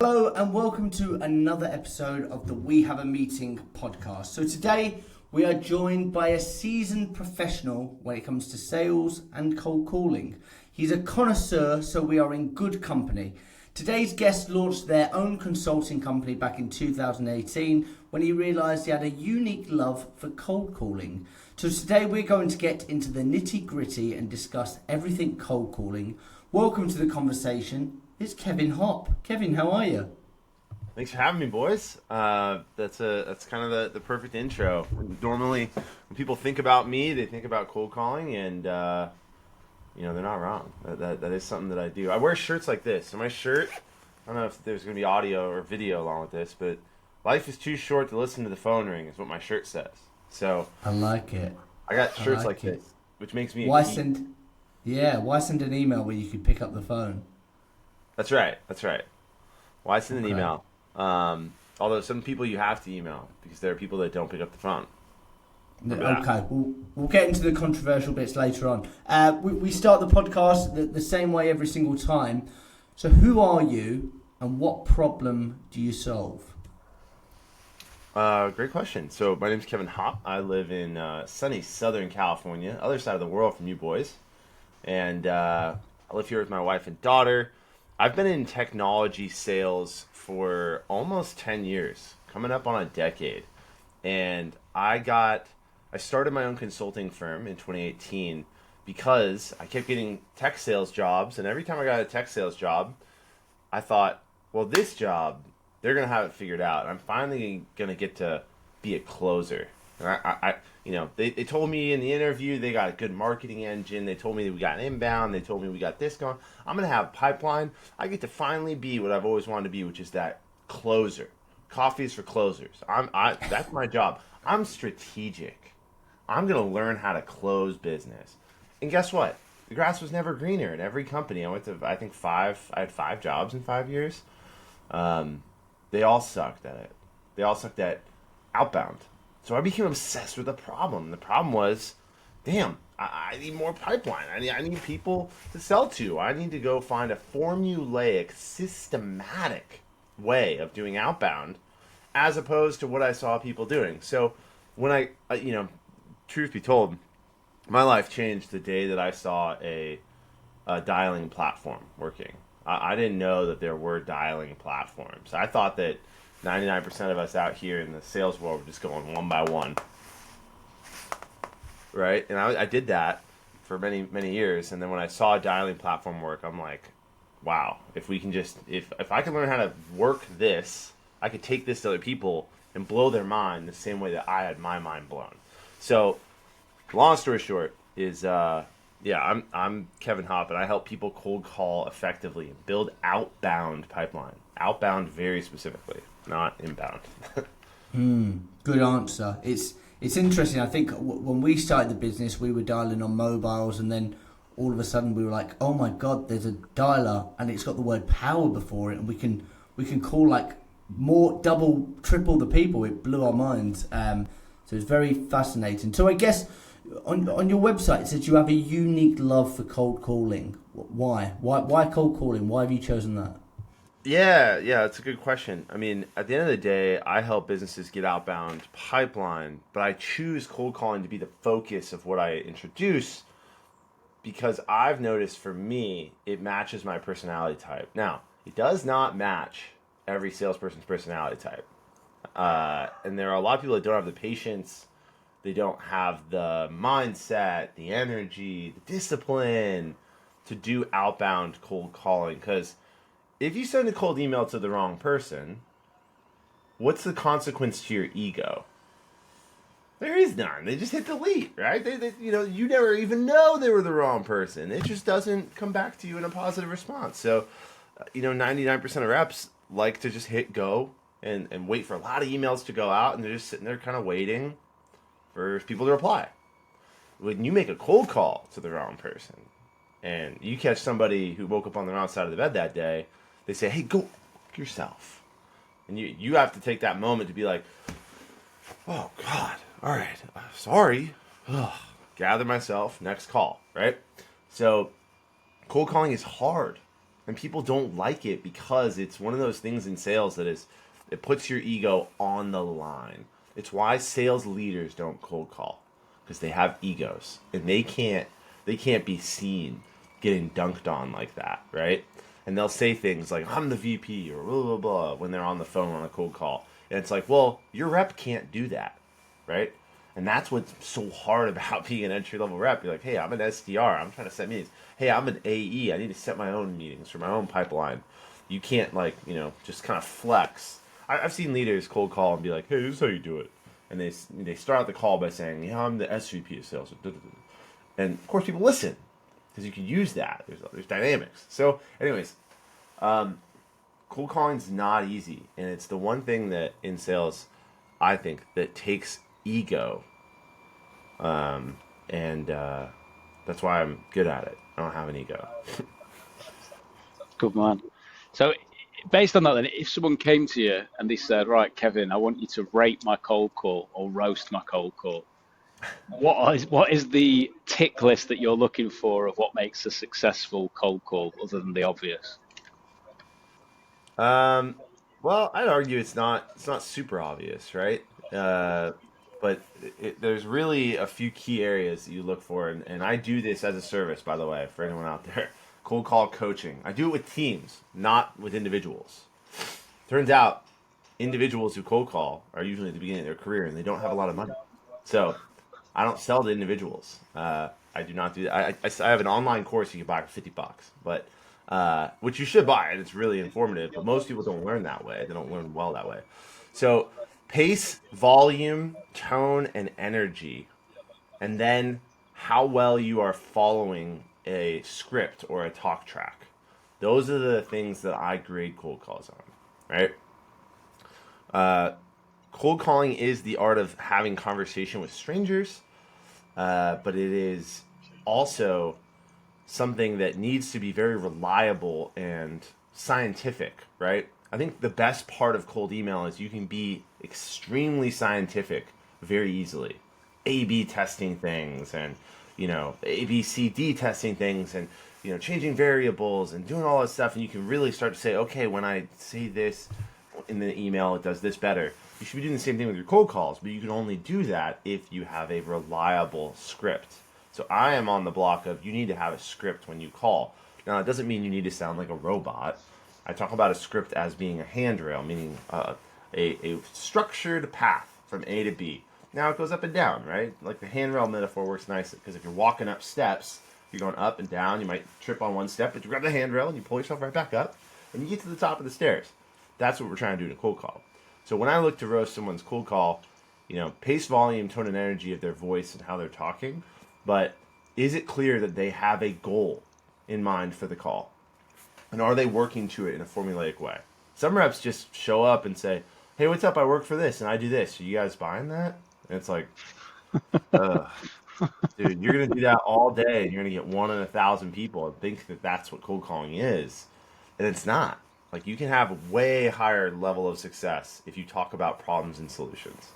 Hello and welcome to another episode of the We Have a Meeting podcast. So today we are joined by a seasoned professional when it comes to sales and cold calling. He's a connoisseur, so we are in good company. Today's guest launched their own consulting company back in 2018 when he realised he had a unique love for cold calling. So today we're going to get into the nitty gritty and discuss everything cold calling. Welcome to the conversation. It's Kevin Hopp. Kevin, how are you? Thanks for having me, boys. That's kind of the perfect intro. Normally, when people think about me, they think about cold calling, and they're not wrong. That is something that I do. I wear shirts like this. So my shirt, I don't know if there's going to be audio or video along with this, but life is too short to listen to the phone ring is what my shirt says. So I like it. I got shirts like this, which makes me why send an email where you could pick up the phone? That's right. Why send an email? Although some people you have to email because there are people that don't pick up the phone. Okay, we'll get into the controversial bits later on. We start the podcast the same way every single time. So who are you and what problem do you solve? Great question. So my name's Kevin Hopp. I live in sunny Southern California, other side of the world from you boys. And I live here with my wife and daughter. I've been in technology sales for almost 10 years, coming up on a decade. And I started my own consulting firm in 2018 because I kept getting tech sales jobs. And every time I got a tech sales job, I thought, well, this job, they're going to have it figured out. I'm finally going to get to be a closer. And they told me in the interview they got a good marketing engine. They told me that we got an inbound. They told me we got this going. I'm going to have a pipeline. I get to finally be what I've always wanted to be, which is that closer. Coffee is for closers. That's my job. I'm strategic. I'm going to learn how to close business. And guess what? The grass was never greener in every company. I went to, I had 5 jobs in 5 years. They all sucked at it. They all sucked at outbound. So I became obsessed with the problem. The problem was, damn, I need more pipeline. I need people to sell to. I need to go find a formulaic, systematic way of doing outbound as opposed to what I saw people doing. So when truth be told, my life changed the day that I saw a dialing platform working. I didn't know that there were dialing platforms. I thought that 99% of us out here in the sales world were just going one by one, right? And I did that for many, many years. And then when I saw a dialing platform work, I'm like, wow, if I can learn how to work this, I could take this to other people and blow their mind the same way that I had my mind blown. So long story short is, I'm Kevin Hopp, and I help people cold call effectively and build outbound pipeline. Outbound very specifically, not inbound. Good answer. It's interesting. I think when we started the business, we were dialing on mobiles, and then all of a sudden we were like, "Oh my God, there's a dialer, and it's got the word power before it, and we can call like more, double, triple the people." It blew our minds. So it's very fascinating. So I guess on your website it says you have a unique love for cold calling. Why? Why cold calling? Why have you chosen that? Yeah, it's a good question. I mean, at the end of the day, I help businesses get outbound pipeline, but I choose cold calling to be the focus of what I introduce because I've noticed for me, it matches my personality type. Now, it does not match every salesperson's personality type. And there are a lot of people that don't have the patience, they don't have the mindset, the energy, the discipline to do outbound cold calling because if you send a cold email to the wrong person, what's the consequence to your ego? There is none. They just hit delete, right? You never even know they were the wrong person. It just doesn't come back to you in a positive response. So, 99% of reps like to just hit go and wait for a lot of emails to go out, and they're just sitting there kind of waiting for people to reply. When you make a cold call to the wrong person, and you catch somebody who woke up on the wrong side of the bed that day, they say, hey, go fuck yourself. And you have to take that moment to be like, oh, God, all right, sorry. Ugh. Gather myself, next call, right? So cold calling is hard. And people don't like it because it's one of those things in sales that it puts your ego on the line. It's why sales leaders don't cold call, because they have egos and they can't be seen getting dunked on like that, right? And they'll say things like, I'm the VP or blah, blah, blah, when they're on the phone on a cold call. And it's like, well, your rep can't do that, right? And that's what's so hard about being an entry-level rep. You're like, hey, I'm an SDR. I'm trying to set meetings. Hey, I'm an AE. I need to set my own meetings for my own pipeline. You can't, just kind of flex. I've seen leaders cold call and be like, hey, this is how you do it. And they start the call by saying, yeah, I'm the SVP of sales. And, of course, people listen because you can use that. There's dynamics. So, anyways, cold calling is not easy. And it's the one thing that in sales, I think, that takes ego. That's why I'm good at it. I don't have an ego. Good man. So based on that then, if someone came to you and they said, right, Kevin, I want you to rate my cold call or roast my cold call, what is the tick list that you're looking for of what makes a successful cold call other than the obvious? Well, I'd argue it's not super obvious, right? But there's really a few key areas that you look for, and I do this as a service, by the way, for anyone out there. Cold call coaching. I do it with teams, not with individuals. Turns out, individuals who cold call are usually at the beginning of their career, and they don't have a lot of money. So, I don't sell to individuals. I do not do that. I have an online course you can buy for $50, but which you should buy, and it's really informative. But most people don't learn that way. They don't learn well that way. So, pace, volume, tone, and energy, and then how well you are following a script or a talk track. Those are the things that I grade cold calls on, right? Cold calling is the art of having conversation with strangers, but it is also something that needs to be very reliable and scientific, right? I think the best part of cold email is you can be extremely scientific very easily. A/B testing things and, ABCD testing things and, changing variables and doing all this stuff. And you can really start to say, okay, when I say this in the email, it does this better. You should be doing the same thing with your cold calls, but you can only do that if you have a reliable script. So I am on the block of you need to have a script when you call. Now, it doesn't mean you need to sound like a robot. I talk about a script as being a handrail, meaning a structured path from A to B. Now it goes up and down, right? Like the handrail metaphor works nicely because if you're walking up steps, you're going up and down. You might trip on one step, but you grab the handrail and you pull yourself right back up, and you get to the top of the stairs. That's what we're trying to do in a cold call. So when I look to roast someone's cold call, pace, volume, tone, and energy of their voice and how they're talking, but is it clear that they have a goal in mind for the call? And are they working to it in a formulaic way? Some reps just show up and say, hey, what's up? I work for this and I do this. Are you guys buying that? And it's like, dude, you're going to do that all day and you're going to get 1 in 1,000 people and think that that's what cold calling is. And it's not. Like, you can have a way higher level of success if you talk about problems and solutions.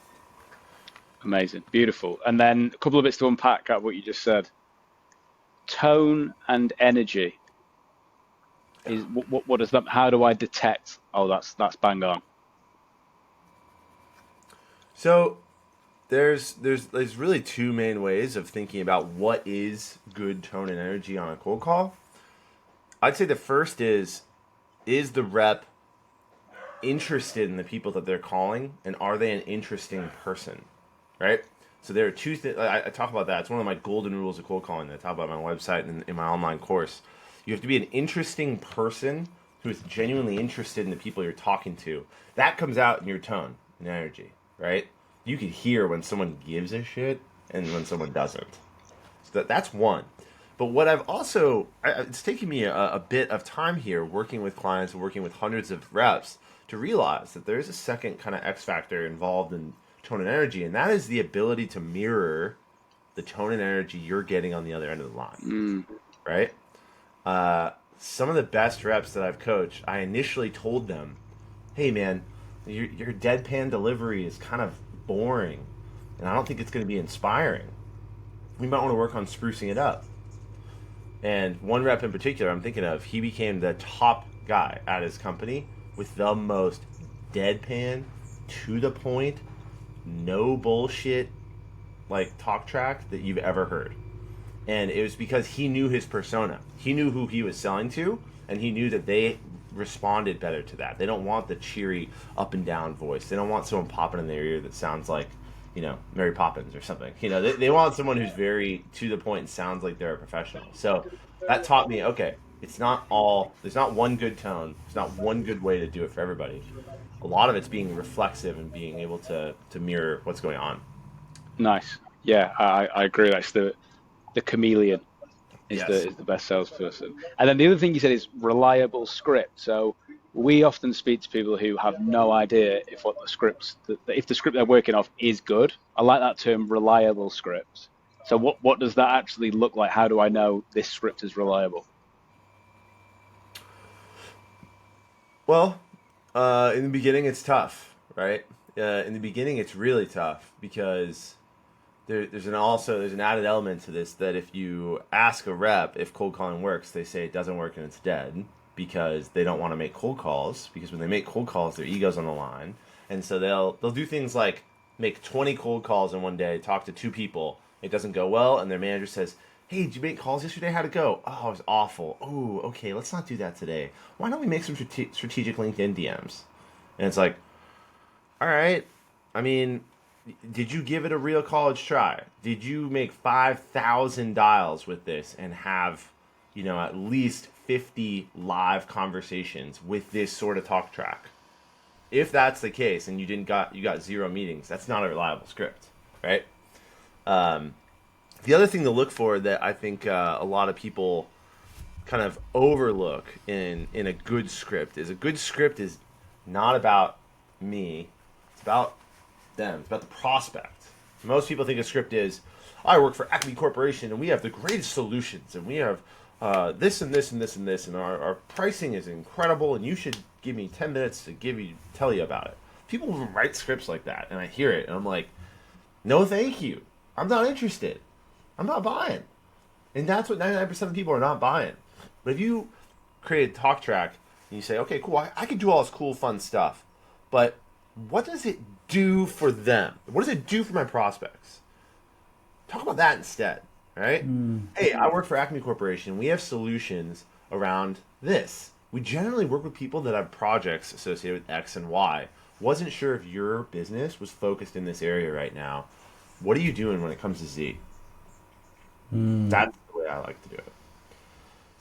Amazing. Beautiful. And then a couple of bits to unpack at what you just said. Tone and energy. Is what does that? How do I detect? Oh, that's bang on. So there's really two main ways of thinking about what is good tone and energy on a cold call. I'd say the first is the rep interested in the people that they're calling, and are they an interesting person, right? So there are two things. I talk about that. It's one of my golden rules of cold calling that I talk about on my website and in my online course. You have to be an interesting person who is genuinely interested in the people you're talking to. That comes out in your tone and energy, right? You can hear when someone gives a shit and when someone doesn't. So that's one. But what I've also, it's taken me a bit of time here working with clients and working with hundreds of reps to realize that there's a second kind of X factor involved in tone and energy, and that is the ability to mirror the tone and energy you're getting on the other end of the line, right? Some of the best reps that I've coached, I initially told them, hey man, your deadpan delivery is kind of boring, and I don't think it's going to be inspiring. We might want to work on sprucing it up. And one rep in particular I'm thinking of, he became the top guy at his company with the most deadpan, to the point, no bullshit, like talk track that you've ever heard. And it was because he knew his persona. He knew who he was selling to, and he knew that they responded better to that. They don't want the cheery up and down voice. They don't want someone popping in their ear that sounds like, Mary Poppins or something. They want someone who's very to the point and sounds like they're a professional. So that taught me, okay, there's not one good tone. There's not one good way to do it for everybody. A lot of it's being reflexive and being able to mirror what's going on. Nice. Yeah, I agree. That's the chameleon is Yes. the best salesperson. And then the other thing you said is reliable script. So we often speak to people who have no idea if the script they're working off is good. I like that term, reliable script. So what does that actually look like? How do I know this script is reliable? Well, in the beginning, it's tough, right? In the beginning, it's really tough because there's an added element to this that if you ask a rep if cold calling works, they say it doesn't work and it's dead because they don't want to make cold calls, because when they make cold calls, their ego's on the line. And so they'll do things like make 20 cold calls in one day, talk to 2 people. It doesn't go well, and their manager says, "Hey, did you make calls yesterday? How'd it go?" "Oh, it was awful." "Oh, okay, let's not do that today. Why don't we make some strategic LinkedIn DMs?" And it's like, all right, I mean, did you give it a real college try? Did you make 5,000 dials with this and have, at least 50 live conversations with this sort of talk track? If that's the case and you got 0 meetings, that's not a reliable script, right? The other thing to look for that I think a lot of people kind of overlook in a good script is not about me. It's about them. It's about the prospect. Most people think a script is, I work for Acme Corporation and we have the greatest solutions and we have this and this and this and this and our pricing is incredible and you should give me 10 minutes to tell you about it. People write scripts like that and I hear it and I'm like, no thank you. I'm not interested. I'm not buying. And that's what 99% of people are not buying. But if you create a talk track and you say, okay, cool, I can do all this cool, fun stuff, but what does it do for them? What does it do for my prospects? Talk about that instead, right? Hey, I work for Acme Corporation. We have solutions around this. We generally work with people that have projects associated with X and Y. Wasn't sure if your business was focused in this area right now. What are you doing when it comes to Z? That's the way I like to do it.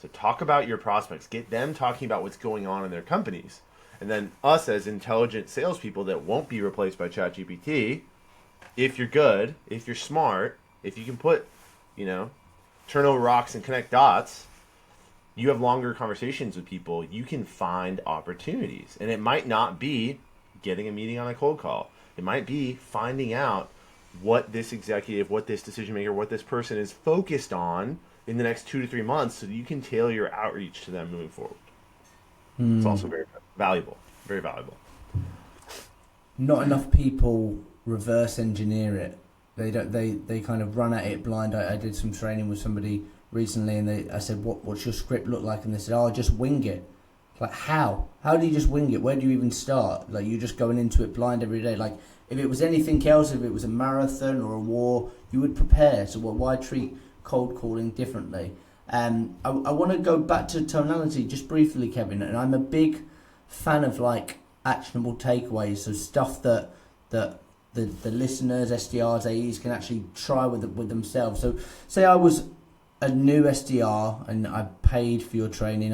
So talk about your prospects. Get them talking about what's going on in their companies. And then us as intelligent salespeople that won't be replaced by ChatGPT, if you're good, if you're smart, if you can put, turn over rocks and connect dots, you have longer conversations with people, you can find opportunities. And it might not be getting a meeting on a cold call. It might be finding out what this executive, what this decision maker, what this person is focused on in the next 2 to 3 months so that you can tailor your outreach to them moving forward. It's also very valuable. Very valuable. Not enough people reverse engineer it. They don't. They kind of run at it blind. I did some training with somebody recently, and I said, "What's your script look like?" And they said, "Oh, I just wing it." Like, how? How do you just wing it? Where do you even start? Like, you're just going into it blind every day. Like, if it was anything else, if it was a marathon or a war, you would prepare. So why treat cold calling differently? I want to go back to tonality just briefly, Kevin, and I'm a big fan of like actionable takeaways, so stuff that the listeners, SDRs, AEs can actually try with themselves. So say I was a new SDR and I paid for your training.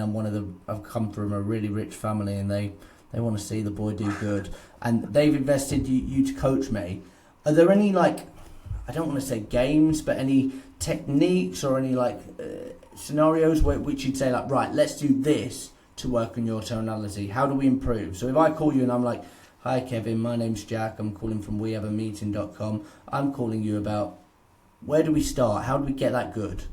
I've come from a really rich family and they want to see the boy do good and they've invested you to coach me. Are there any I don't want to say games, but any techniques or any scenarios which you'd say right, let's do this to work on your tonality? How do we improve? So if I call you and I'm like, "Hi Kevin, my name's Jack, I'm calling from wehaveameeting.com. I'm calling you about," where do we start? How do we get that good?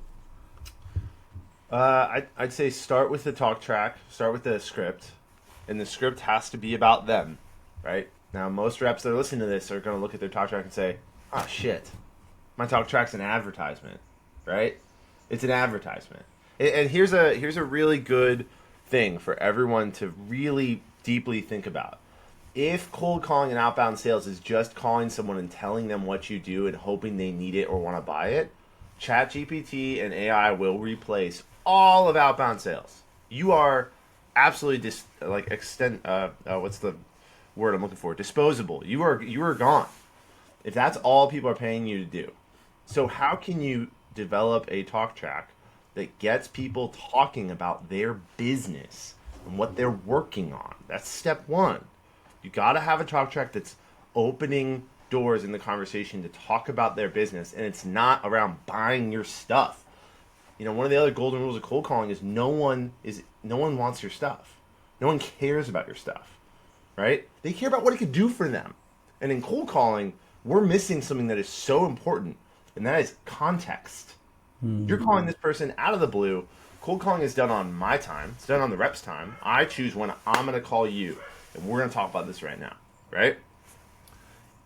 I'd say start with the talk track, start with the script, and the script has to be about them, right? Now, most reps that are listening to this are going to look at their talk track and say, "Oh shit, my talk track's an advertisement," right? It's an advertisement. And here's a really good thing for everyone to really deeply think about. If cold calling and outbound sales is just calling someone and telling them what you do and hoping they need it or want to buy it, ChatGPT and AI will replace all of outbound sales. You are absolutely what's the word I'm looking for? Disposable. You are gone. If that's all people are paying you to do. So how can you develop a talk track that gets people talking about their business and what they're working on? That's step one. You got to have a talk track that's opening doors in the conversation to talk about their business, and it's not around buying your stuff. One of the other golden rules of cold calling is no one wants your stuff. No one cares about your stuff, right? They care about what it could do for them. And in cold calling, we're missing something that is so important, and that is context. You're calling this person out of the blue. Cold calling is done on my time. It's done on the rep's time. I choose when I'm going to call you. And we're going to talk about this right now, right?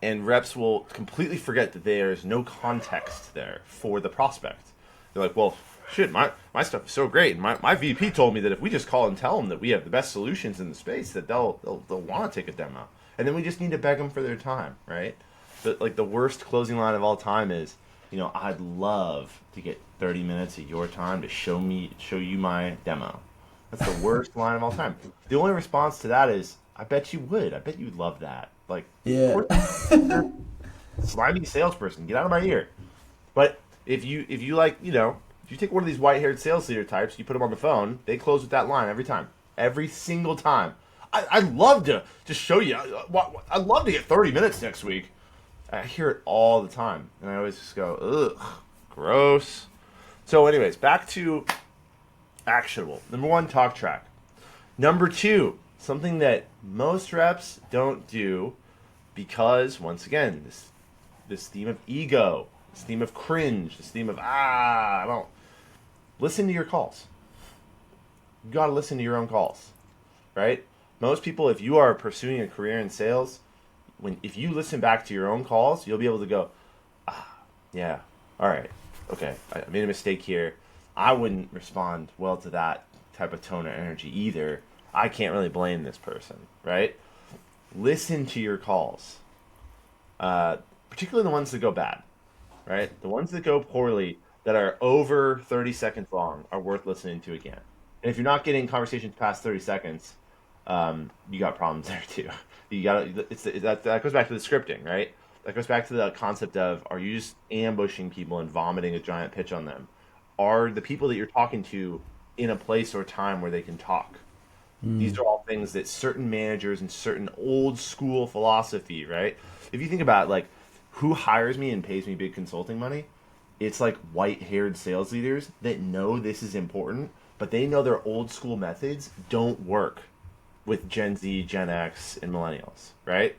And reps will completely forget that there's no context there for the prospect. They're like, well, shit, my stuff is so great. And my VP told me that if we just call and tell them that we have the best solutions in the space, that they'll want to take a demo. And then we just need to beg them for their time, right? But the worst closing line of all time is, I'd love to get 30 minutes of your time to show you my demo. That's the worst line of all time. The only response to that is, I bet you would. I bet you'd love that. Yeah. Slimy salesperson, get out of my ear. But if you take one of these white-haired sales leader types, you put them on the phone, they close with that line every time, every single time. I'd love to just show you. I'd love to get 30 minutes next week. I hear it all the time, and I always just go, ugh, gross. So, anyways, back to actionable. Number one, talk track. Number two, something that most reps don't do because, once again, this theme of ego, this theme of cringe, this theme of, I don't. Listen to your calls. You got to listen to your own calls, right? Most people, if you are pursuing a career in sales, if you listen back to your own calls, you'll be able to go, yeah, all right, okay, I made a mistake here. I wouldn't respond well to that type of tone or energy either. I can't really blame this person, right? Listen to your calls, particularly the ones that go bad, right? The ones that go poorly, that are over 30 seconds long, are worth listening to again. And if you're not getting conversations past 30 seconds, you got problems there too. That goes back to the scripting, right? That goes back to the concept of, are you just ambushing people and vomiting a giant pitch on them? Are the people that you're talking to in a place or time where they can talk? These are all things that certain managers and certain old school philosophy, right? If you think about who hires me and pays me big consulting money, it's white-haired sales leaders that know this is important, but they know their old school methods don't work with Gen Z, Gen X, and millennials, right?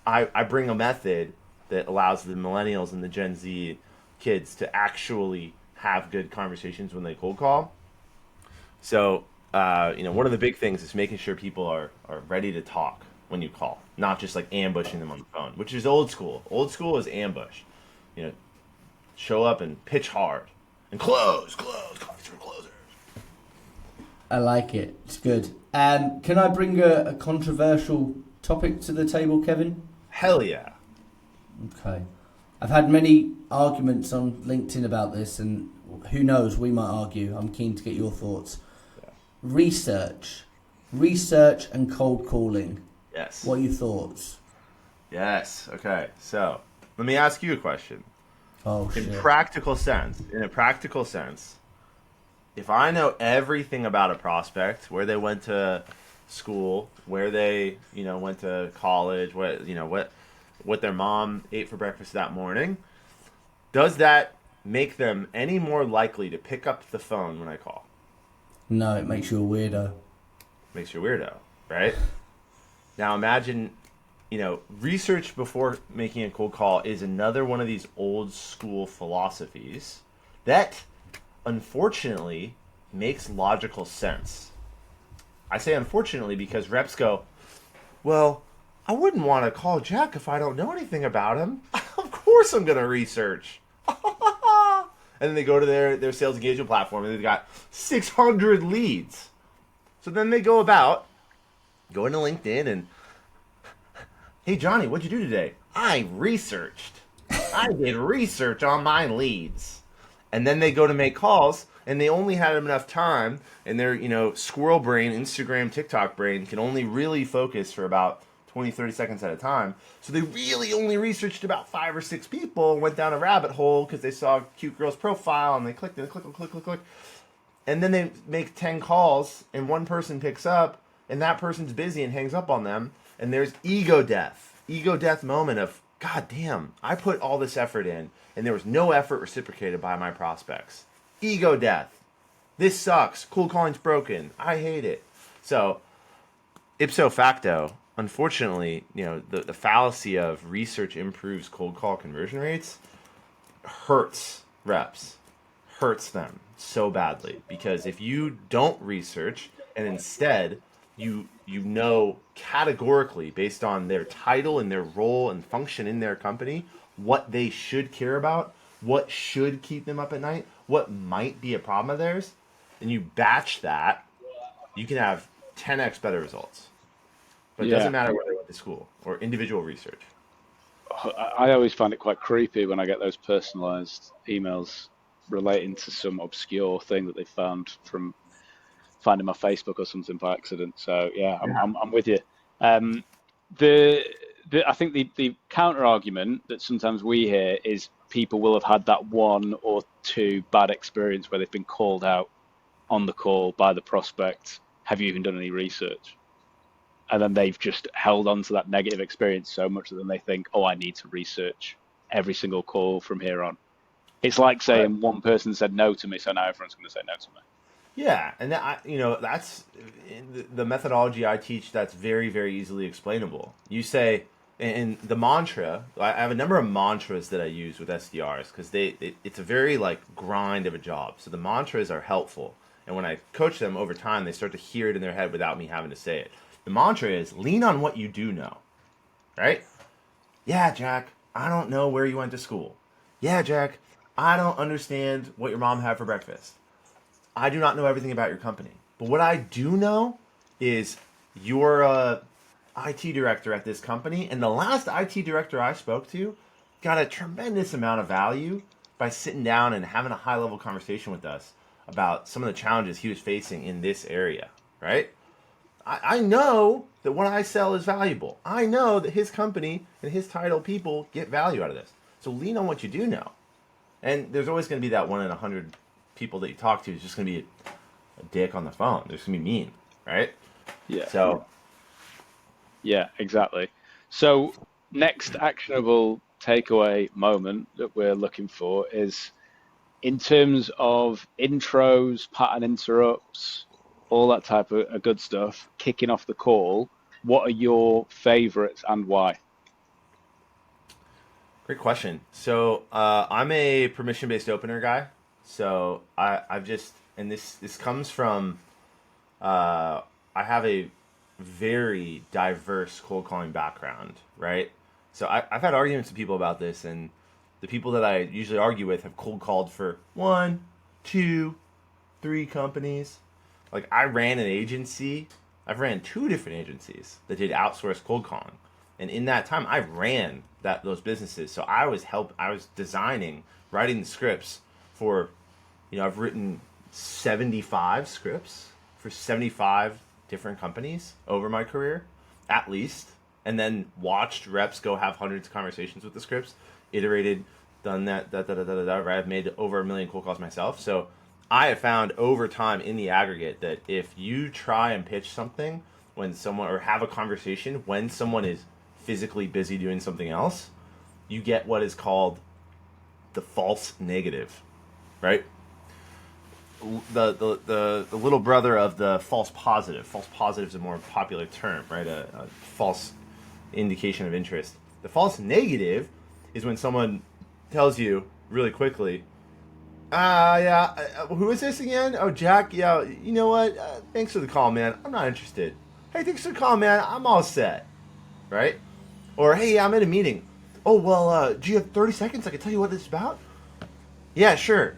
I bring a method that allows the millennials and the Gen Z kids to actually have good conversations when they cold call. So, one of the big things is making sure people are ready to talk when you call, not just ambushing them on the phone, which is old school. Old school is ambush. Show up and pitch hard and close, coffee for closers. I like it. It's good. Can I bring a controversial topic to the table, Kevin? Hell yeah. Okay. I've had many arguments on LinkedIn about this, and who knows, we might argue. I'm keen to get your thoughts. Yeah. Research and cold calling. Yes. What are your thoughts? Yes. Okay. So let me ask you a question. Oh, shit. In a practical sense, if I know everything about a prospect, where they went to school, where they, went to college, what their mom ate for breakfast that morning, does that make them any more likely to pick up the phone when I call? No, it makes you a weirdo. Makes you a weirdo, right? Now imagine, research before making a cold call is another one of these old school philosophies that, unfortunately, makes logical sense. I say unfortunately because reps go, well, I wouldn't want to call Jack if I don't know anything about him. Of course I'm going to research. And then they go to their sales engagement platform and they've got 600 leads. So then they go into LinkedIn and, hey, Johnny, what'd you do today? I researched. I did research on my leads. And then they go to make calls, and they only had enough time, and their, squirrel brain, Instagram, TikTok brain can only really focus for about 20, 30 seconds at a time. So they really only researched about 5 or 6 people and went down a rabbit hole because they saw a cute girl's profile, and they clicked and click. And then they make 10 calls, and one person picks up, and that person's busy and hangs up on them, and there's ego death moment of, God damn, I put all this effort in, and there was no effort reciprocated by my prospects. Ego death. This sucks. Cold calling's broken. I hate it. So, ipso facto, unfortunately, the fallacy of research improves cold call conversion rates hurts reps. Hurts them so badly. Because if you don't research, and instead you know categorically based on their title and their role and function in their company what they should care about, what should keep them up at night, what might be a problem of theirs, and you batch that, you can have 10x better results. But it doesn't matter where they went to school or individual research. I always find it quite creepy when I get those personalized emails relating to some obscure thing that they found from finding my Facebook or something by accident. So I'm with you. I think the counter argument that sometimes we hear is people will have had that 1 or 2 bad experience where they've been called out on the call by the prospect. Have you even done any research? And then they've just held on to that negative experience so much that then they think, I need to research every single call from here on. It's like saying one person said no to me, so now everyone's going to say no to me. Yeah, and that's the methodology I teach. That's very, very easily explainable. You say, and the mantra. I have a number of mantras that I use with SDRs because it's a very grind of a job. So the mantras are helpful, and when I coach them over time, they start to hear it in their head without me having to say it. The mantra is lean on what you do know, right? Yeah, Jack, I don't know where you went to school. Yeah, Jack, I don't understand what your mom had for breakfast. I do not know everything about your company. But what I do know is you're a IT director at this company, and the last IT director I spoke to got a tremendous amount of value by sitting down and having a high-level conversation with us about some of the challenges he was facing in this area, right? I know that what I sell is valuable. I know that his company and his title people get value out of this. So lean on what you do know. And there's always going to be that 1 in 100 people that you talk to is just going to be a dick on the phone. They're just going to be mean, right? Yeah. So. Yeah, exactly. So next actionable takeaway moment that we're looking for is in terms of intros, pattern interrupts, all that type of good stuff, kicking off the call, what are your favorites and why? Great question. So I'm a permission-based opener guy. So I've just, and this comes from, I have a very diverse cold calling background, right? So I've had arguments with people about this, and the people that I usually argue with have cold called for 1, 2, 3 companies. Like I ran an agency. I've ran 2 different agencies that did outsourced cold calling. And in that time, I ran those businesses. So I was designing, writing the scripts for, I've written 75 scripts for 75 different companies over my career, at least. And then watched reps go have hundreds of conversations with the scripts, iterated, done that, right? I've made over 1 million cold calls myself. So I have found over time in the aggregate that if you try and pitch something when someone, or have a conversation when someone is physically busy doing something else, you get what is called the false negative, right? The little brother of the false positive. False positive is a more popular term, right? A false indication of interest. The false negative is when someone tells you really quickly, who is this again? Oh, Jack, yeah, you know what? Thanks for the call, man. I'm not interested. Hey, thanks for the call, man. I'm all set, right? Or, hey, I'm in a meeting. Oh, well, do you have 30 seconds? I can tell you what it's about? Yeah, sure.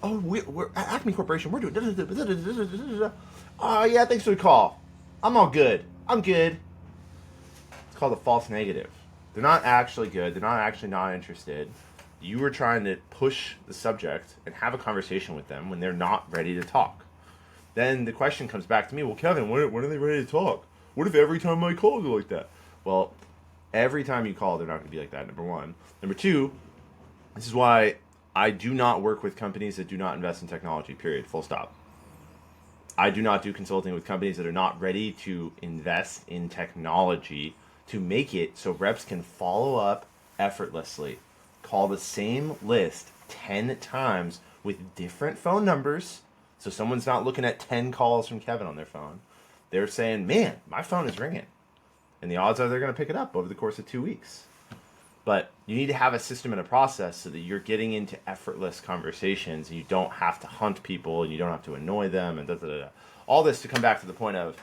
oh, we're at Acme Corporation. We're doing. Oh, yeah, thanks for the call. I'm all good. I'm good. It's called a false negative. They're not actually good. They're not actually not interested. You were trying to push the subject and have a conversation with them when they're not ready to talk. Then the question comes back to me, well, Kevin, when are they ready to talk? What if every time I call they're like that? Well, every time you call, they're not going to be like that, number one. Number two, this is why I do not work with companies that do not invest in technology, period, full stop. I do not do consulting with companies that are not ready to invest in technology to make it so reps can follow up effortlessly. Call the same list 10 times with different phone numbers. So someone's not looking at 10 calls from Kevin on their phone. They're saying, man, my phone is ringing. And the odds are they're going to pick it up over the course of 2 weeks. But you need to have a system and a process so that you're getting into effortless conversations and you don't have to hunt people and you don't have to annoy them and da-da-da-da. All this to come back to the point of,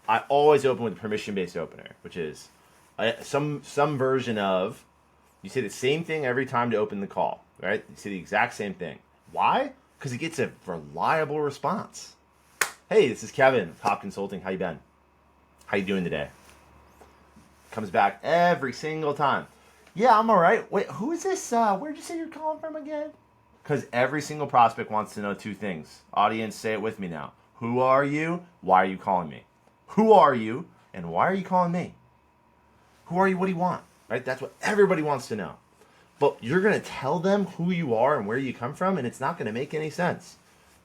I always open with a permission-based opener, which is some version of, you say the same thing every time to open the call, right? You say the exact same thing. Why? Because it gets a reliable response. Hey, this is Kevin, Hopp Consulting. How you been? How you doing today? Comes back every single time. Yeah, I'm all right. Wait, who is this? Where'd you say you're calling from again? Because every single prospect wants to know two things. Audience, say it with me now. Who are you? Why are you calling me? Who are you? And why are you calling me? Who are you? What do you want? Right? That's what everybody wants to know. But you're going to tell them who you are and where you come from, and it's not going to make any sense.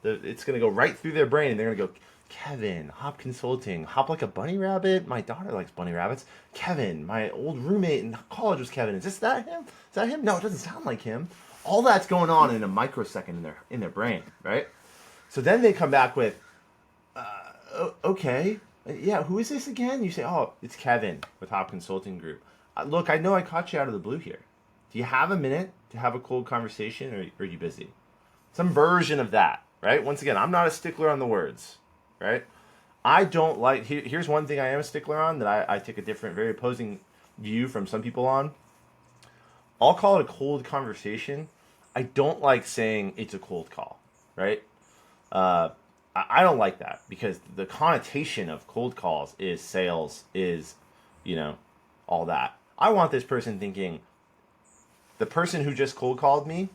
It's going to go right through their brain, and they're going to go, Kevin, Hopp Consulting, hop like a bunny rabbit? My daughter likes bunny rabbits. Kevin, my old roommate in college was Kevin. Is that him? Is that him? No, it doesn't sound like him. All that's going on in a microsecond in their brain, right? So then they come back with, okay, yeah, who is this again? You say, oh, it's Kevin with Hopp Consulting Group. Look, I know I caught you out of the blue here. Do you have a minute to have a cold conversation, or are you busy? Some version of that, right? Once again, I'm not a stickler on the words, right? I don't like, here's one thing I am a stickler on that I take a different, very opposing view from some people on. I'll call it a cold conversation. I don't like saying it's a cold call, right? I don't like that because the connotation of cold calls is sales, is, all that. I want this person thinking, the person who just cold called me,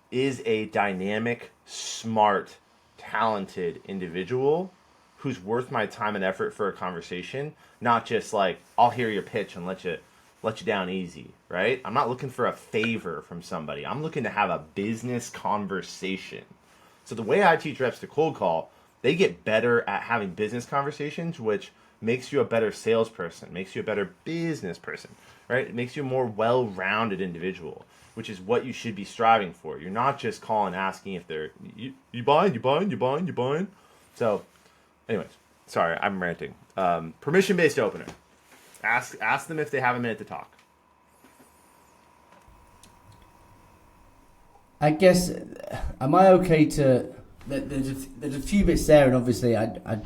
is a dynamic, smart, talented individual who's worth my time and effort for a conversation, not just like, I'll hear your pitch and let you down easy, right? I'm not looking for a favor from somebody. I'm looking to have a business conversation. So the way I teach reps to cold call, they get better at having business conversations, which makes you a better salesperson, makes you a better business person, right? It makes you a more well-rounded individual, which is what you should be striving for. You're not just calling asking if they're, you buying? So, anyways, sorry, I'm ranting. Permission-based opener. Ask them if they have a minute to talk. I guess, am I okay to? There's a few bits there, and obviously I'd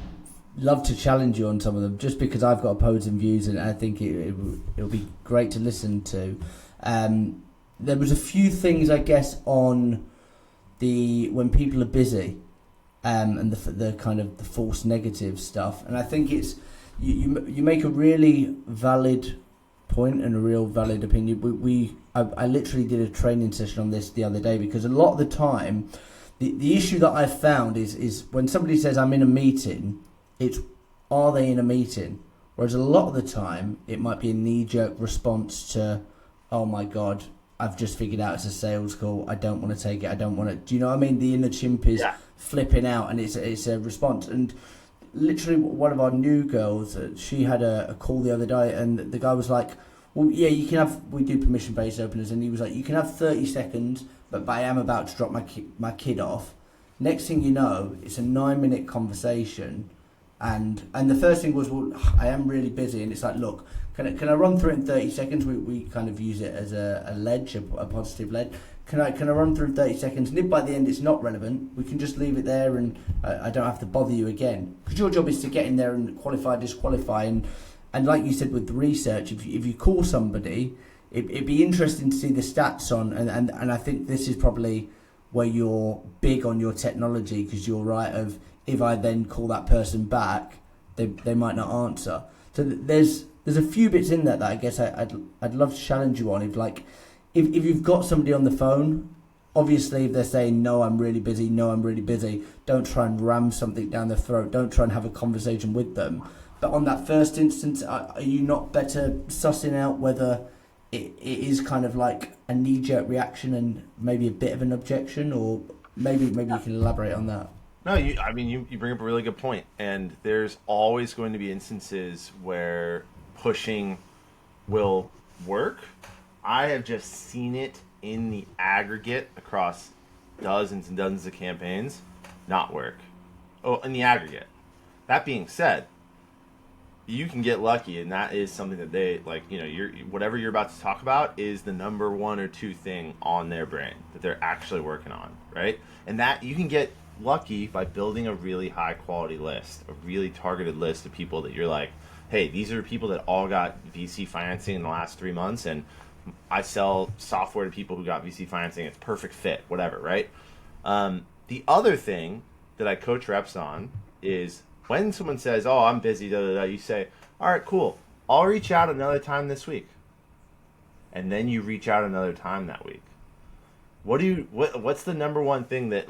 love to challenge you on some of them, just because I've got opposing views, and I think it'll be great to listen to. There was a few things, I guess, on when people are busy, and the kind of the false negative stuff, and I think it's you make a really valid point and a real valid opinion. I literally did a training session on this the other day, because a lot of the time the issue that I've found is when somebody says I'm in a meeting, it's, are they in a meeting? Whereas a lot of the time it might be a knee-jerk response to, oh my god, I've just figured out it's a sales call, I don't want to take it, I don't want to, do you know what I mean? The inner chimp is flipping out, and it's a response. And literally one of our new girls, she had a call the other day, and the guy was like, well, yeah, we do permission-based openers, and he was like, you can have 30 seconds, but I am about to drop my kid off. Next thing you know, it's a 9-minute conversation, and the first thing was, well, I am really busy, and it's like, look, can I run through it in 30 seconds? We kind of use it as a ledge, a positive ledge. Can I run through in 30 seconds? And if by the end it's not relevant, we can just leave it there, and I don't have to bother you again. Because your job is to get in there and qualify, disqualify, and like you said with the research, if you call somebody, it'd be interesting to see the stats on, and I think this is probably where you're big on your technology because you're right of if I then call that person back, they might not answer. So there's a few bits in there that I guess I'd love to challenge you on. If you've got somebody on the phone, obviously if they're saying no, I'm really busy, don't try and ram something down their throat. Don't try and have a conversation with them. But on that first instance, are you not better sussing out whether it is kind of like a knee-jerk reaction and maybe a bit of an objection, or maybe you can elaborate on that? No, you bring up a really good point, and there's always going to be instances where pushing will work. I have just seen it in the aggregate across dozens and dozens of campaigns not work. Oh, in the aggregate. That being said, you can get lucky, and that is something that they whatever you're about to talk about is the number one or two thing on their brain that they're actually working on, right? And that you can get lucky by building a really high quality list, a really targeted list of people that you're like, hey, these are people that all got VC financing in the last 3 months, and I sell software to people who got VC financing. It's perfect fit, whatever, right? The other thing that I coach reps on is when someone says, oh, I'm busy, you say, all right, cool. I'll reach out another time this week. And then you reach out another time that week. What's the number one thing that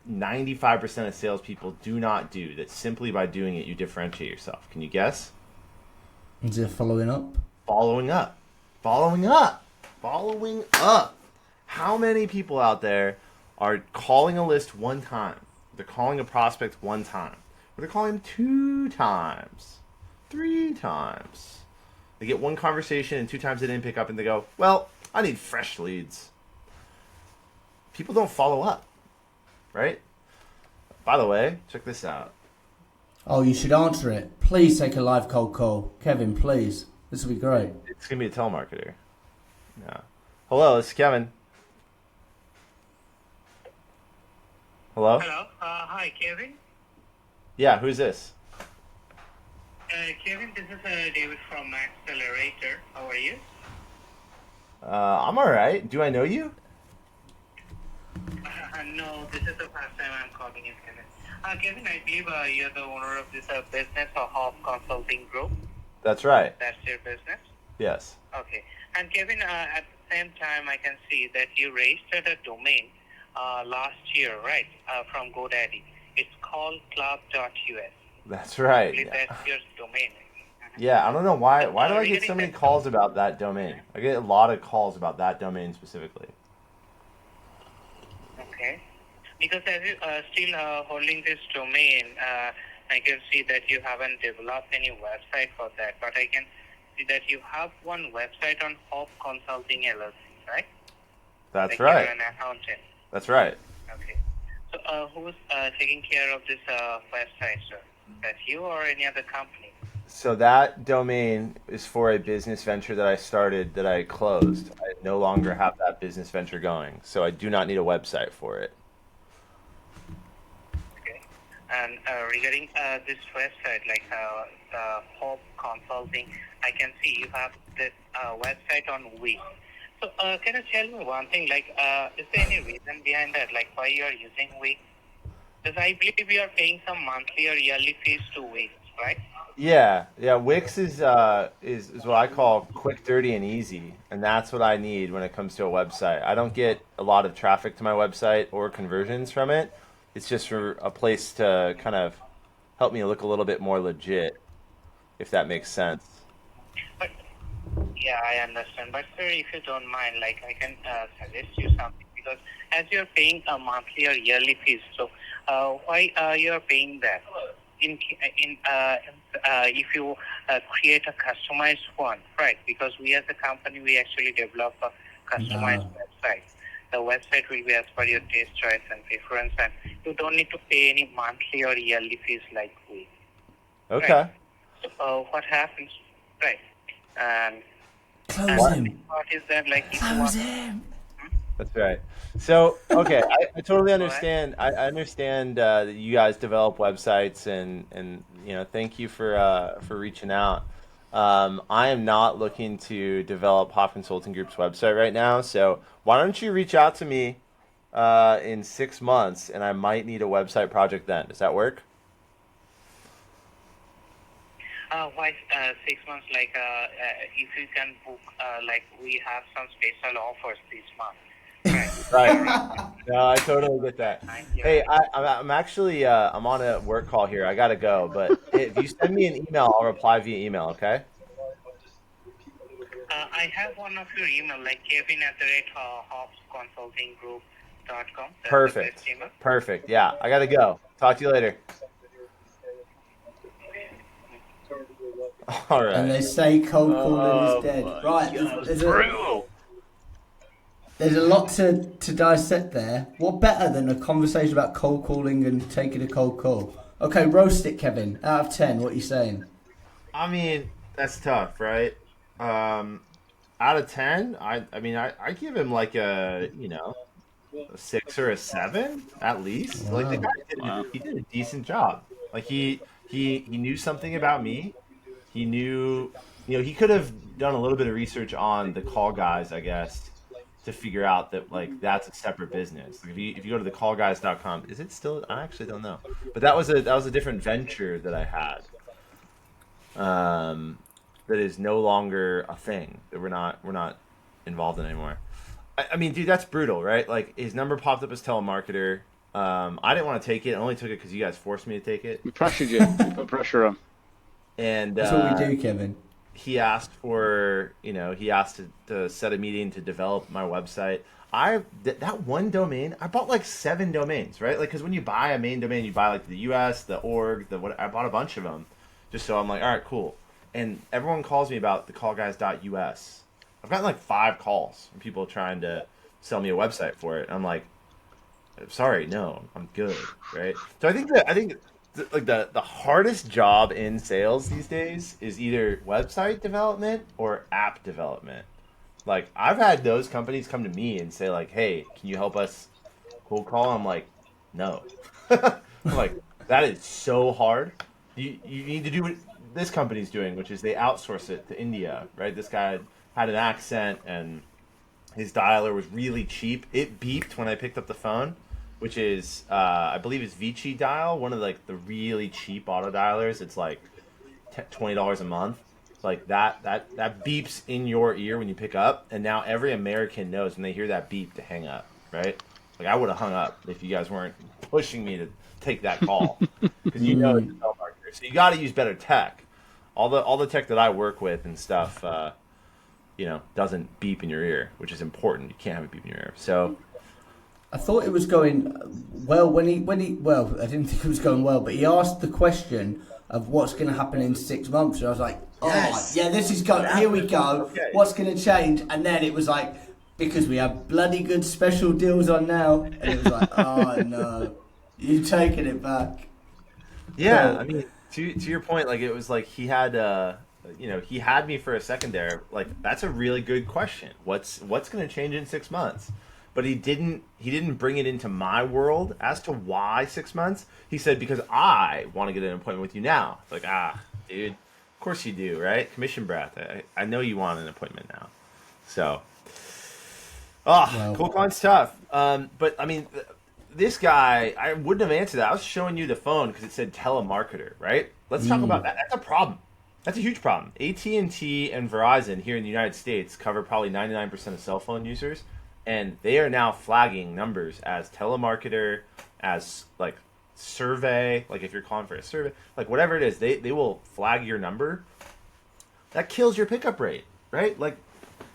95% of salespeople do not do, that simply by doing it you differentiate yourself? Can you guess? Is it following up? Following up. Following up. Following up. How many people out there are calling a list one time? They're calling a prospect one time. Or they're calling him 2 times, 3 times. They get one conversation and 2 times they didn't pick up, and they go, well, I need fresh leads. People don't follow up, right? By the way, check this out. Oh, you should answer it. Please take a live cold call. Kevin, please. This will be great. It's going to be a telemarketer. Yeah. Hello, this is Kevin. Hello? Hello. Hi, Kevin. Yeah, who's this? Kevin, this is David from Accelerator. How are you? I'm all right. Do I know you? No, this is the first time I'm calling you, Kevin. Kevin, I believe you're the owner of this business or Hopp Consulting Group. That's right. That's your business? Yes. Okay. And Kevin, at the same time, I can see that you registered a domain last year, right, from GoDaddy. It's called club.us. That's right. I believe that's your domain. Yeah, I don't know why. Why do I get so many calls about that domain? I get a lot of calls about that domain specifically. Okay. Because as you still holding this domain, I can see that you haven't developed any website for that. But I can see that you have one website on Hopp Consulting LLC, right? That's like right. You're an accountant. That's right. Okay. So who's taking care of this website, sir? That you or any other company? So that domain is for a business venture that I started that I closed. I no longer have that business venture going, so I do not need a website for it. Okay. And regarding this website, like the Hopp Consulting, I can see you have this website on Wix. So can you tell me one thing, like is there any reason behind that, like why you are using Wix? Because I believe you are paying some monthly or yearly fees to Wix, right? Yeah. Wix is what I call quick, dirty, and easy, and that's what I need when it comes to a website. I don't get a lot of traffic to my website or conversions from it. It's just for a place to kind of help me look a little bit more legit, if that makes sense. But yeah, I understand. But sir, if you don't mind, like I can suggest you something, because as you're paying a monthly or yearly fees, so why you're paying that? If you create a customized one, right? Because we as a company, we actually develop a customized website. The website will be as per your taste, choice, and preference, and you don't need to pay any monthly or yearly fees like we. Okay. Right? So what happens, right? And Close him. what is that like? If you Close want, him. That's right. So, okay, I totally understand. I understand that you guys develop websites, and thank you for reaching out. I am not looking to develop Hopp Consulting Group's website right now, so why don't you reach out to me in 6 months, and I might need a website project then. Does that work? Why 6 months? Like, if you can book, like we have some special offers this month. Right. No, I totally get that. Thank you. Hey, I'm actually I'm on a work call here. I gotta go, but if you send me an email, I'll reply via email. Okay. I have one of your email, like Kevin@hoppsconsultinggroup.com. That's Perfect. the best email. Perfect. Yeah, I gotta go. Talk to you later. All And they right. say cold calling is dead. my Right, God, there's brutal. there's a lot to dissect there. What better than a conversation about cold calling and taking a cold call? Okay, roast it, Kevin. Out of 10, what are you saying? I mean, that's tough, right? Out of 10, I give him like a a 6 or a 7 at least. Like the Wow. guy Wow. he did a decent job. Like he knew something about me. He knew, he could have done a little bit of research on the call guys, I guess, to figure out that like that's a separate business. Like if you go to thecallguys.com, is it still? I actually don't know. But that was a different venture that I had. That is no longer a thing that we're not involved in anymore. I mean, dude, that's brutal, right? Like his number popped up as telemarketer. I didn't want to take it. I only took it because you guys forced me to take it. We pressured you. We put pressure on. And That's what we do, Kevin. he asked to set a meeting to develop my website. That one domain, I bought like 7 domains, right? Like, because when you buy a main domain, you buy like the US, the org, the what. I bought a bunch of them, just so I'm like, all right, cool. And everyone calls me about the callguys.us. I've gotten like 5 calls from people trying to sell me a website for it. I'm like, sorry, no, I'm good, right? So like the hardest job in sales these days is either website development or app development. Like I've had those companies come to me and say like, "Hey, can you help us cold call?" I'm like, "No." I'm like, that is so hard. You need to do what this company's doing, which is they outsource it to India, right? This guy had an accent and his dialer was really cheap. It beeped when I picked up the phone, which is I believe it's Vici Dial, one of like the really cheap auto dialers. It's like $20 a month. Like that beeps in your ear when you pick up, and now every American knows when they hear that beep to hang up, right? Like I would have hung up if you guys weren't pushing me to take that call because it's a telemarketer. So you got to use better tech. All the tech that I work with and stuff, doesn't beep in your ear, which is important. You can't have it beep in your ear. So I thought it was going well when he well, I didn't think it was going well, but he asked the question of what's going to happen in 6 months. And I was like, Yes. yeah, this is going. Here we go. Okay. What's going to change? And then it was like, because we have bloody good special deals on now, and it was like, oh no, you're taking it back. yeah, Cool. I mean, to your point, like it was like he had he had me for a second there. Like that's a really good question. What's going to change in 6 months? But he didn't bring it into my world as to why 6 months. He said because I want to get an appointment with you now. It's like, dude, of course you do, right? Commission breath. I know you want an appointment now. So, Well, cold calling's tough. But I mean, this guy, I wouldn't have answered that. I was showing you the phone because it said telemarketer, right? Let's talk about that. That's a problem. That's a huge problem. AT&T and Verizon here in the United States cover probably 99% of cell phone users, and they are now flagging numbers as telemarketer, as like survey, like if you're calling for a survey, like whatever it is, they will flag your number. That kills your pickup rate, right? Like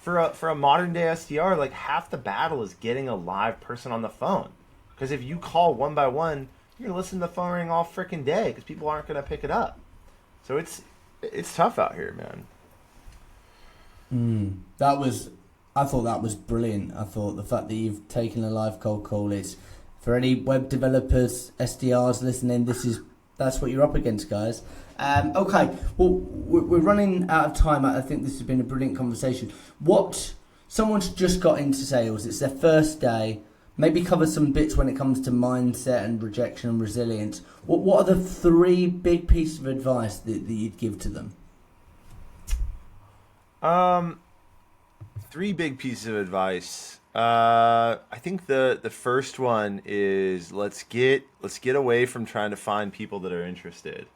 for a modern day SDR, like half the battle is getting a live person on the phone. Because if you call one by one, you're gonna listen to the phone ring all freaking day because people aren't gonna pick it up. So it's tough out here, man. I thought that was brilliant. I thought the fact that you've taken a live cold call is, for any web developers, SDRs listening, that's what you're up against, guys. Okay, well, we're running out of time. I think this has been a brilliant conversation. Someone's just got into sales, it's their first day, maybe cover some bits when it comes to mindset and rejection and resilience. What are the 3 big pieces of advice that you'd give to them? 3 big pieces of advice. I think the first one is let's get away from trying to find people that are interested.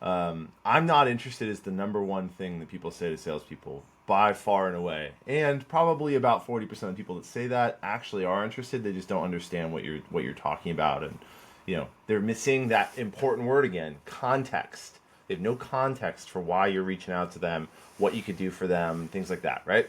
I'm not interested is the number one thing that people say to salespeople by far and away, and probably about 40% of people that say that actually are interested. They just don't understand what you're talking about, and they're missing that important word again, context. They have no context for why you're reaching out to them, what you could do for them, things like that, right?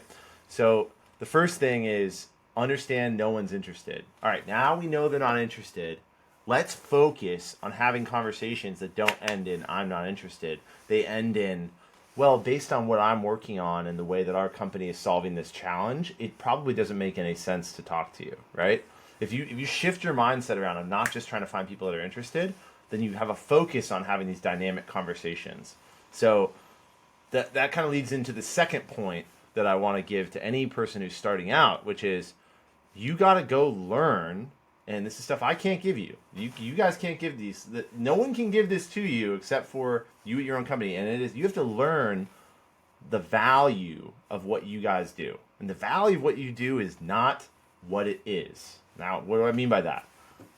So the first thing is understand no one's interested. All right, now we know they're not interested. Let's focus on having conversations that don't end in I'm not interested. They end in, well, based on what I'm working on and the way that our company is solving this challenge, it probably doesn't make any sense to talk to you, right? If you shift your mindset around and not just trying to find people that are interested, then you have a focus on having these dynamic conversations. So that kind of leads into the second point that I want to give to any person who's starting out, which is you got to go learn. And this is stuff I can't give you. You guys can't give these. No one can give this to you except for you at your own company. And it is you have to learn the value of what you guys do. And the value of what you do is not what it is. Now, what do I mean by that?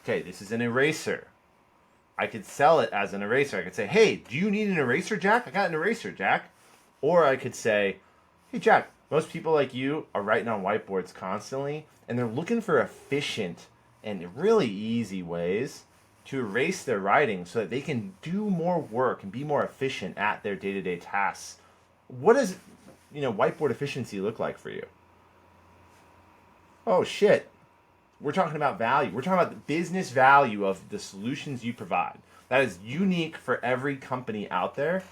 Okay, this is an eraser. I could sell it as an eraser. I could say, hey, do you need an eraser, Jack? I got an eraser, Jack. Or I could say, hey, Jack, most people like you are writing on whiteboards constantly, and they're looking for efficient and really easy ways to erase their writing so that they can do more work and be more efficient at their day-to-day tasks. What does, whiteboard efficiency look like for you? Oh, shit. We're talking about value. We're talking about the business value of the solutions you provide. That is unique for every company out there.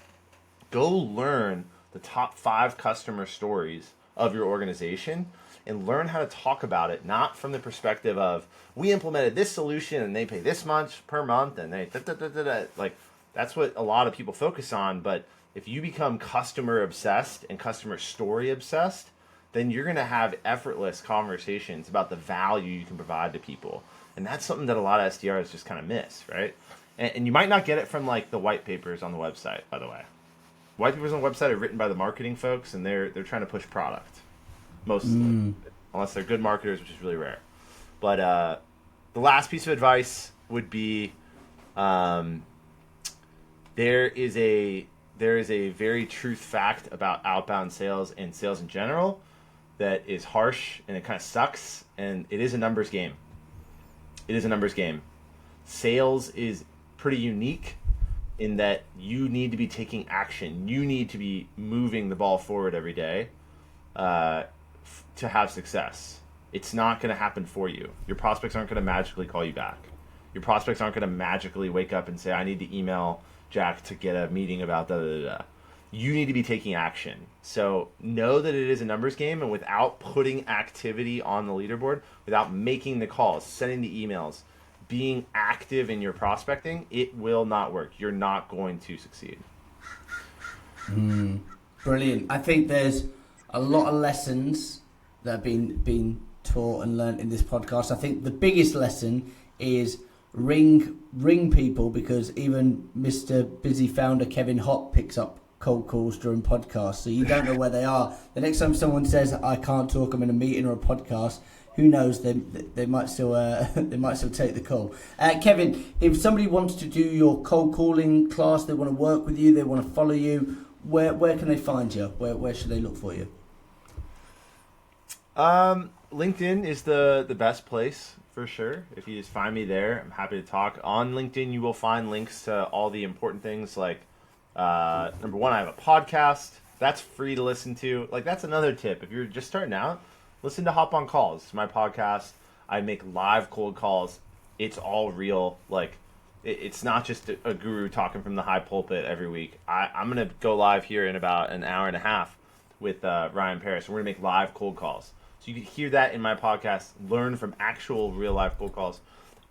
Go learn the top 5 customer stories of your organization and learn how to talk about it, not from the perspective of, we implemented this solution and they pay this much per month and they like that's what a lot of people focus on. But if you become customer obsessed and customer story obsessed, then you're going to have effortless conversations about the value you can provide to people. And that's something that a lot of SDRs just kind of miss, right? And you might not get it from like the white papers on the website, by the way. White papers on the website are written by the marketing folks, and they're trying to push product. Mostly, unless they're good marketers, which is really rare. But the last piece of advice would be there is a very truth fact about outbound sales and sales in general that is harsh and it kind of sucks, and it is a numbers game. It is a numbers game. Sales is pretty unique in that you need to be taking action. You need to be moving the ball forward every day to have success. It's not going to happen for you. Your prospects aren't going to magically call you back. Your prospects aren't going to magically wake up and say, I need to email Jack to get a meeting about da-da-da-da. You need to be taking action. So know that it is a numbers game, and without putting activity on the leaderboard, without making the calls, sending the emails, being active in your prospecting, it will not work. You're not going to succeed. Brilliant. I think there's a lot of lessons that have been taught and learned in this podcast. I think the biggest lesson is ring people, because even Mr. Busy founder Kevin Hopp picks up cold calls during podcasts, so you don't know where they are. The next time someone says I can't talk, I'm in a meeting or a podcast, who knows, they might still take the call. Kevin, if somebody wants to do your cold calling class, they want to work with you, they want to follow you, where can they find you? Where should they look for you? LinkedIn is the best place for sure. If you just find me there, I'm happy to talk. On LinkedIn, you will find links to all the important things like number one, I have a podcast that's free to listen to. Like, that's another tip. If you're just starting out, listen to Hop on Calls. It's my podcast. I make live cold calls. It's all real. Like, it's not just a guru talking from the high pulpit every week. I'm going to go live here in about an hour and a half with Ryan Paris. We're going to make live cold calls. So you can hear that in my podcast, learn from actual real life cold calls.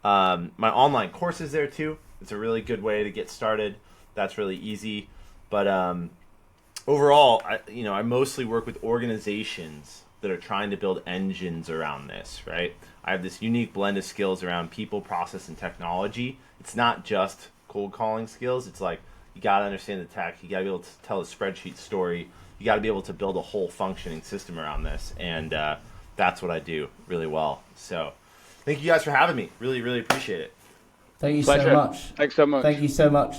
My online course is there too. It's a really good way to get started. That's really easy. But overall, I mostly work with organizations that are trying to build engines around this, right? I have this unique blend of skills around people, process, and technology. It's not just cold calling skills. It's like, you got to understand the tech. You got to be able to tell a spreadsheet story. You got to be able to build a whole functioning system around this. And that's what I do really well. So thank you guys for having me. Really, really appreciate it. Thank you Pleasure. so much. Thanks so much. Thank you so much.